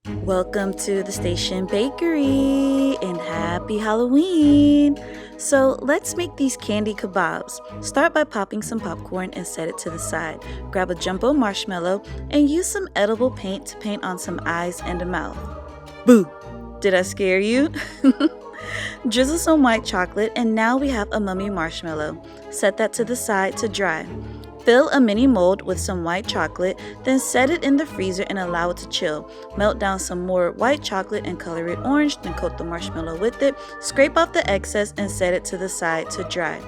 Welcome to the Station Bakery and happy Halloween! So let's make these candy kabobs. Start by popping some popcorn and set it to the side. Grab a jumbo marshmallow and use some edible paint to paint on some eyes and a mouth. Boo! Did I scare you? Drizzle some white chocolate and now we have a mummy marshmallow. Set that to the side to dry. Fill a mini mold with some white chocolate, then set it in the freezer and allow it to chill. Melt down some more white chocolate and color it orange, then coat the marshmallow with it. Scrape off the excess and set it to the side to dry.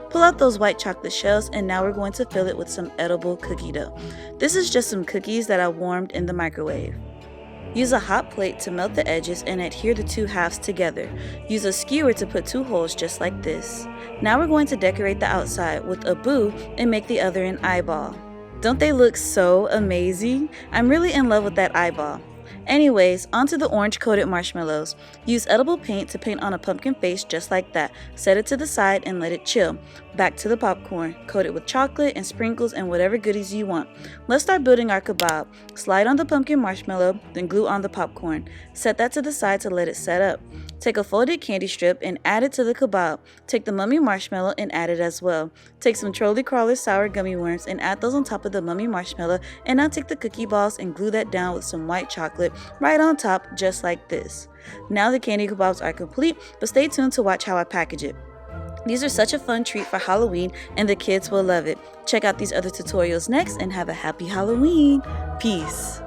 Pull out those white chocolate shells and now we're going to fill it with some edible cookie dough. This is just some cookies that I warmed in the microwave. Use a hot plate to melt the edges and adhere the two halves together. Use a skewer to put two holes just like this. Now we're going to decorate the outside with a boo and make the other an eyeball. Don't they look so amazing? I'm really in love with that eyeball. Anyways, onto the orange coated marshmallows. Use edible paint to paint on a pumpkin face just like that. Set it to the side and let it chill. Back to the popcorn. Coat it with chocolate and sprinkles and whatever goodies you want. Let's start building our kabob. Slide on the pumpkin marshmallow, then glue on the popcorn. Set that to the side to let it set up. Take a folded candy strip and add it to the kabob. Take the mummy marshmallow and add it as well. Take some trolley crawler sour gummy worms and add those on top of the mummy marshmallow, and now take the cookie balls and glue that down with some white chocolate right on top just like this. Now the candy kabobs are complete, but stay tuned to watch how I package it. These are such a fun treat for Halloween and the kids will love it. Check out these other tutorials next and have a happy Halloween. Peace.